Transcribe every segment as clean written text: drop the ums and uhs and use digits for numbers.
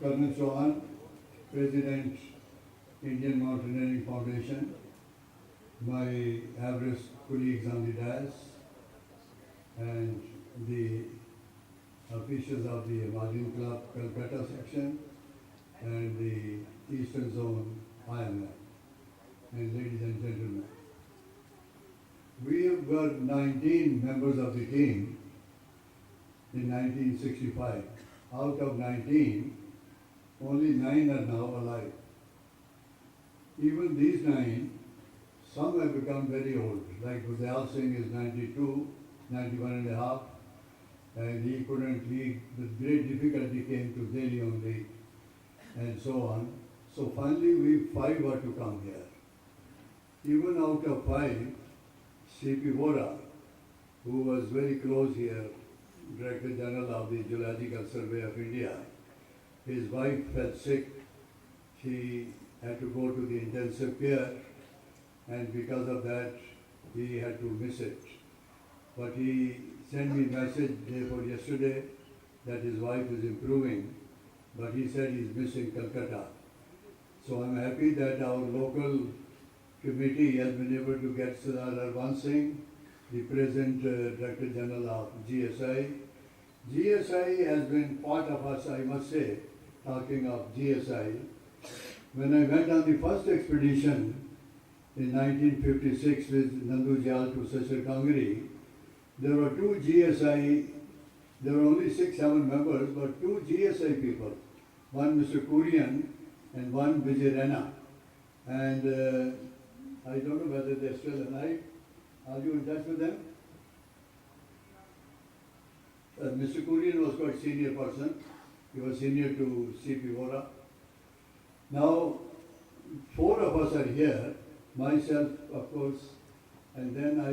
Colonel Chauhan, President, Indian Mountaineering Foundation, my Everest colleagues on the dais, and the officials of the Himalayan Club Calcutta section, and the Eastern Zone IMF, and ladies and gentlemen. We were 19 members of the team in 1965. Out of 19, only 9 are now alive. Even these 9, some have become very old, like Gurdal Singh is 92, 91 and a half, and he couldn't lead. With great difficulty came to Delhi only, and so on. So finally we 5 were to come here. Even out of 5, C.P. Vora, who was very close here, Director General of the Geological Survey of India, his wife fell sick. She had to go to the intensive care, and because of that, he had to miss it. But he sent me a message day before yesterday that his wife is improving, but he said he's missing Calcutta. So I'm happy that our local committee has been able to get Sardar Harban Singh, the present Director General of GSI. GSI has been part of us, I must say, talking of GSI. When I went on the first expedition in 1956 with Nandu Jal to Sachar-Kangri, there were 2 GSI, there were only 6-7 members, but 2 GSI people, one Mr. Kurian and one Vijay Rana. And I don't know whether they're still alive. Are you in touch with them? Mr. Kurian was quite senior person. He was senior to C.P. Vora. Now, 4 of us are here, myself, of course, and then I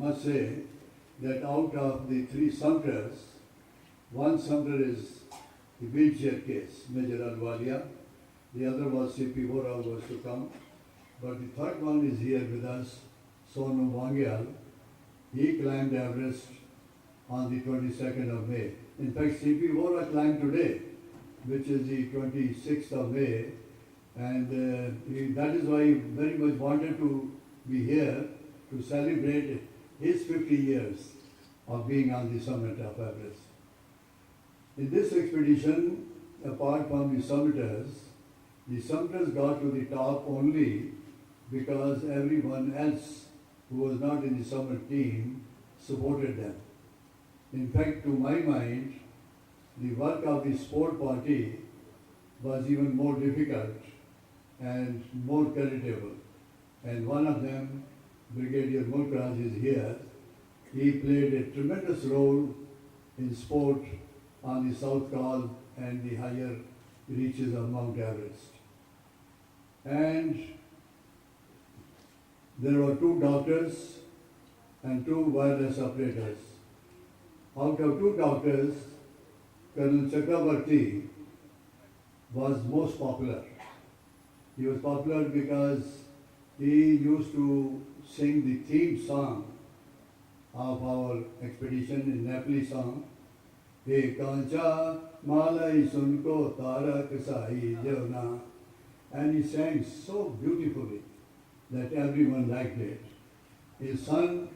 must say that out of the 3 Sumters, one Sumter is the wheelchair case, Major Ahluwalia. The other was C.P. Vora, who was to come. But the third one is here with us, Sonu Wangyal. He climbed Everest on the 22nd of May. In fact, C.P. Vora climbed today, which is the 26th of May. And that is why he very much wanted to be here to celebrate his 50 years of being on the summit of Everest. In this expedition, apart from the summiters got to the top only because everyone else who was not in the summit team supported them. In fact, to my mind, the work of the sport party was even more difficult and more creditable. And one of them, Brigadier Mulkraj, is here. He played a tremendous role in sport on the South Col and the higher reaches of Mount Everest. And there were 2 doctors and 2 wireless operators. Out of 2 doctors, Colonel Chakrabarti was most popular. He was popular because he used to sing the theme song of our expedition in Nepali song. He kancha malai sunko tarak sai javna. And he sang so beautifully that everyone liked it. His son,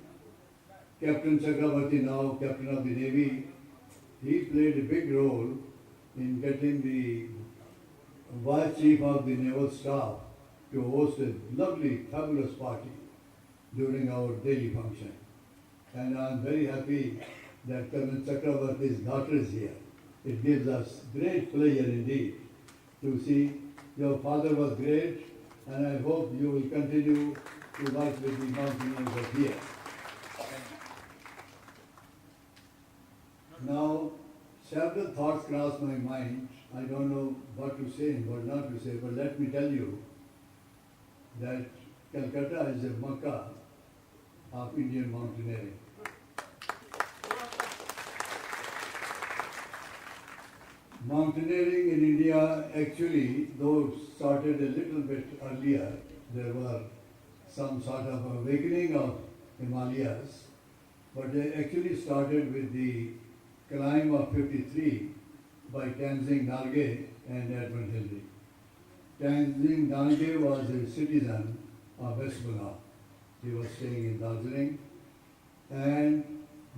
Captain Chakrabarti, now Captain of the Navy, he played a big role in getting the Vice Chief of the Naval Staff to host a lovely, fabulous party during our daily function. And I'm very happy that Colonel Chakrabarti's daughter is here. It gives us great pleasure indeed to see your father was great, and I hope you will continue to work with the mountaineers of here. Now, several thoughts cross my mind. I don't know what to say and what not to say, but let me tell you that Calcutta is a Makkah of Indian mountaineering. Mountaineering in India actually, though started a little bit earlier, there were some sort of awakening of Himalayas, but they actually started with the climb of 53 by Tenzing Norgay and Edmund Hillary. Tenzing Norgay was a citizen of West Bengal. He was staying in Darjeeling. And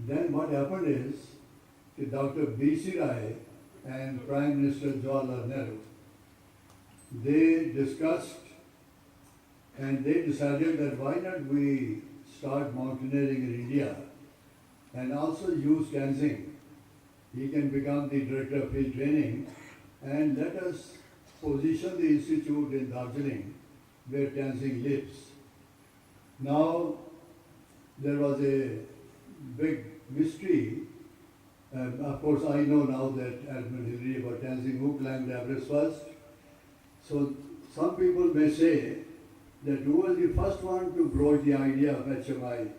then what happened is that Dr. B.C. Rai and Prime Minister Jawaharlal Nehru, they discussed and they decided that why not we start mountaineering in India and also use Tenzing. He can become the director of field training and let us position the institute in Darjeeling where Tenzing lives. Now, there was a big mystery. Of course, I know now that Edmund Hillary about Tenzing who climbed Everest first. So, some people may say that who was the first one to broach the idea of HMI?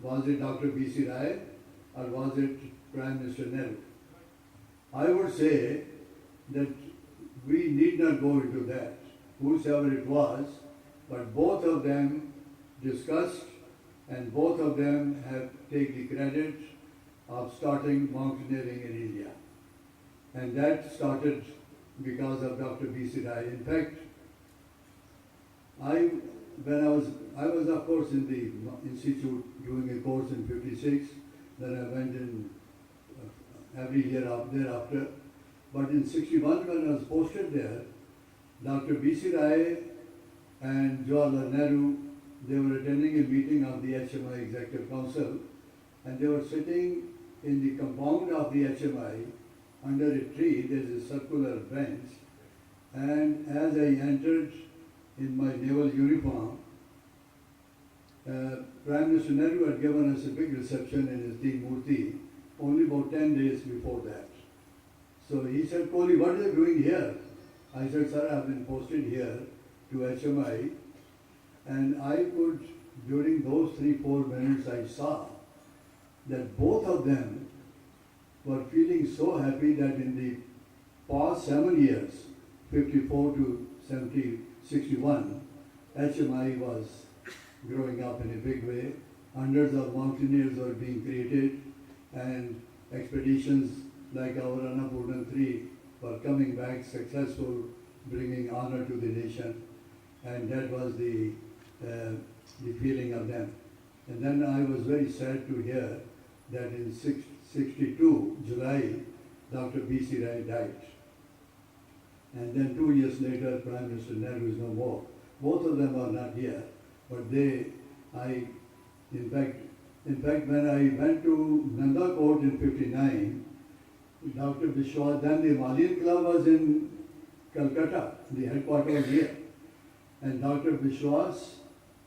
Was it Dr. B.C. Rai or was it Prime Minister Nehru? I would say that we need not go into that, whosoever it was, but both of them discussed and both of them have taken the credit of starting mountaineering in India. And that started because of Dr. B.C. Rai. In fact, I was of course in the institute doing a course in 56, then I went in every year thereafter. But in 61 when I was posted there, Dr. B.C. Rai and Jawaharlal Nehru, they were attending a meeting of the HMI Executive Council and they were sitting in the compound of the HMI under a tree. There's a circular bench, and as I entered in my naval uniform, Prime Minister Nehru had given us a big reception in his Teen Murti only about 10 days before that. So he said, Kohli, what are you doing here? I said, sir, I have been posted here to HMI, and I could, during those 3-4 minutes I saw that both of them were feeling so happy that in the past 7 years, 54 to 61, HMI was growing up in a big way. Hundreds of mountaineers were being created and expeditions like our Annapurna 3 were coming back successful, bringing honor to the nation, and that was the feeling of them. And then I was very sad to hear that in 62, July, Dr. B.C. Rai died. And then 2 years later, Prime Minister Nehru is no more. Both of them are not here, but in fact, when I went to Nanda Court in 59, Dr. Bishwas, then the Himalayan Club was in Calcutta, the headquarters here. And Dr. Bishwas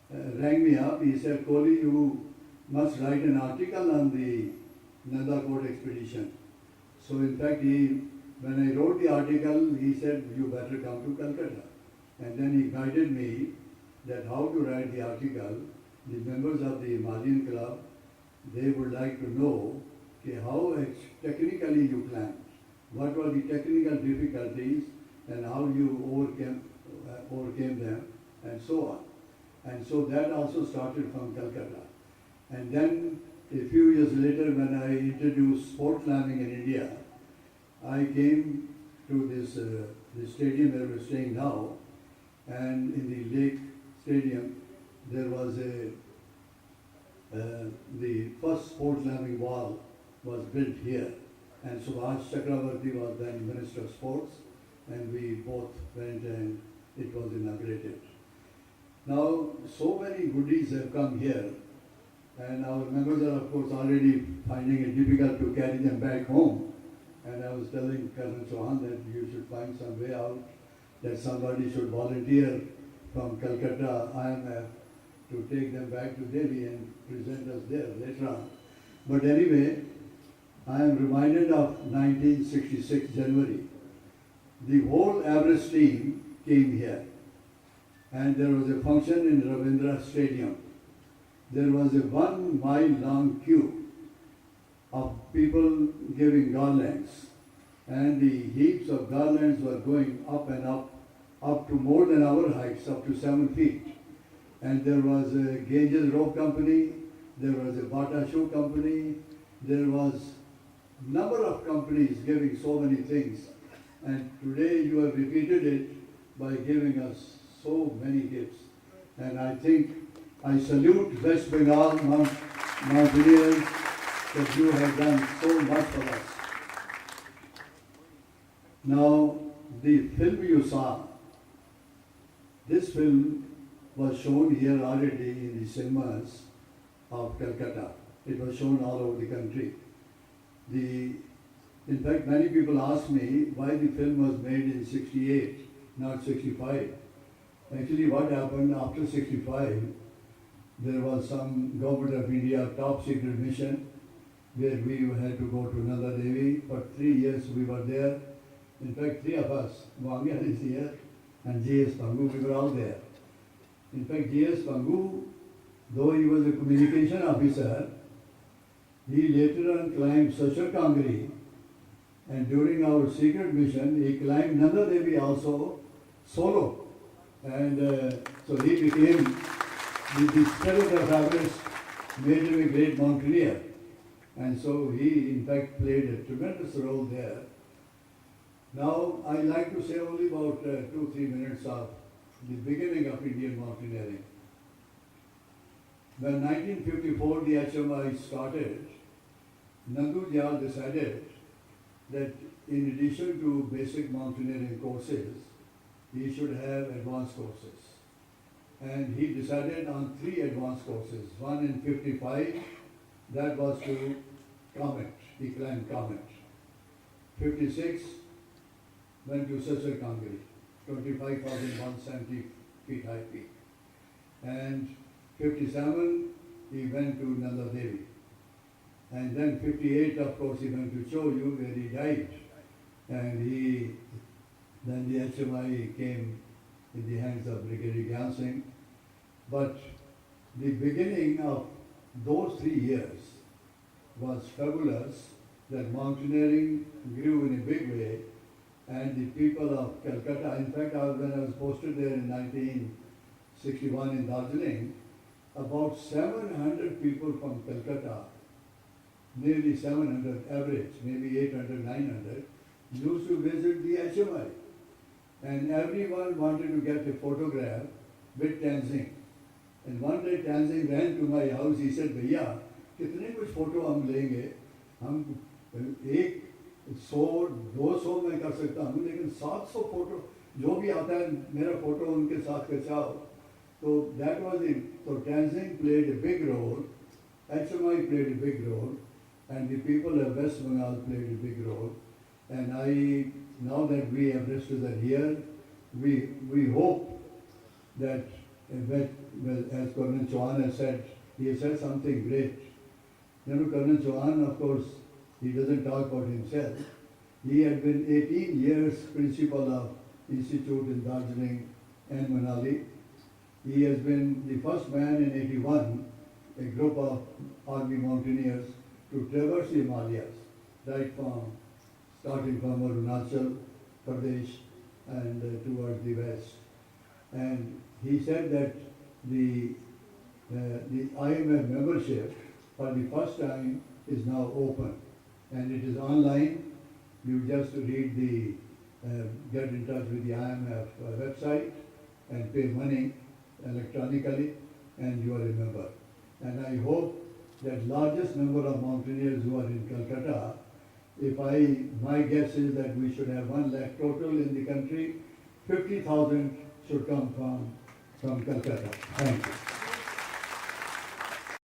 rang me up. He said, Kohli, you must write an article on the Nanda Court expedition. So in fact, when I wrote the article, he said, you better come to Calcutta. And then he guided me that how to write the article. The members of the Himalayan Club, they would like to know how technically you climbed, what were the technical difficulties and how you overcame them, and so on. And so that also started from Calcutta. And then a few years later, when I introduced sport climbing in India, I came to this stadium where we're staying now, and in the lake stadium, there was the first sport climbing wall was built here, and Subhash Chakravarti was then Minister of Sports, and we both went and it was inaugurated. Now, so many goodies have come here, and our members are of course already finding it difficult to carry them back home. And I was telling Colonel Chauhan that you should find some way out, that somebody should volunteer from Calcutta IMF to take them back to Delhi and present us there later on. But anyway, I am reminded of 1966 January. The whole Everest team came here, and there was a function in Ravindra Stadium. There was a 1 mile long queue of people giving garlands, and the heaps of garlands were going up and up to more than our heights, up to 7 feet. And there was a Ganges Rope Company, there was a Bata Shoe Company, there was number of companies giving so many things. And today you have repeated it by giving us so many gifts. And I think I salute West Bengal Mountaineers that you have done so much for us. Now, the film you saw, this film was shown here already in the cinemas of Calcutta. It was shown all over the country. In fact, many people ask me why the film was made in 68, not 65. Actually, what happened after 65, there was some Government of India top secret mission where we had to go to Nanda Devi. For 3 years we were there. In fact, 3 of us, Wangyal is here and J.S. Pangu, we were all there. In fact, J.S. Pangu, though he was a communication officer, he later on climbed Sachar Kangri, and during our secret mission, he climbed Nanda Devi also solo. And so he became, the spirit of Everest made him a great mountaineer. And so he, in fact, played a tremendous role there. Now, I'd like to say only about 2-3 minutes of the beginning of Indian mountaineering. When 1954 the HMI started, Nandu Jal decided that in addition to basic mountaineering courses, he should have advanced courses. And he decided on 3 advanced courses. One in 55, that was to Comet, he climbed Comet. 56, went to Sachar Kangri, 25,170 feet high peak. And 57, he went to Nanda Devi. And then 58, of course, he went to Choyu, where he died. And then the HMI came in the hands of Brigadier Gyan Singh. But the beginning of those 3 years was fabulous, that mountaineering grew in a big way, and the people of Calcutta, in fact, when I was posted there in 1961 in Darjeeling, about 700 people from Calcutta, nearly 700 average, maybe 800, 900, used to visit the HMI. And everyone wanted to get a photograph with Tenzing. And one day Tenzing ran to my house, he said, भैया कितने कुछ photo हम लेंगे, हम 100-200 मैं कर सकता हूँ, लेकिन 700 फोटो जो भी आता है मेरा फोटो उनके साथ खिंचाओ. So that was it. So Tenzing played a big role, HMI played a big role, and the people of West Bengal played a big role. And now that we Everesters are here, we hope that, as Colonel Chauhan has said, he has said something great. You know, Colonel Chauhan, of course, he doesn't talk about himself. He had been 18 years principal of Institute in Darjeeling and Manali. He has been the first man in 81, a group of army mountaineers, to traverse the Himalayas, right from starting from Arunachal Pradesh and towards the west. And he said that the IMF membership for the first time is now open, and it is online. You just read get in touch with the IMF website and pay money electronically, and you are a member. And I hope that largest number of mountaineers who are in Calcutta, my guess is that we should have 1 lakh total in the country, 50,000 should come from Calcutta. Thank you.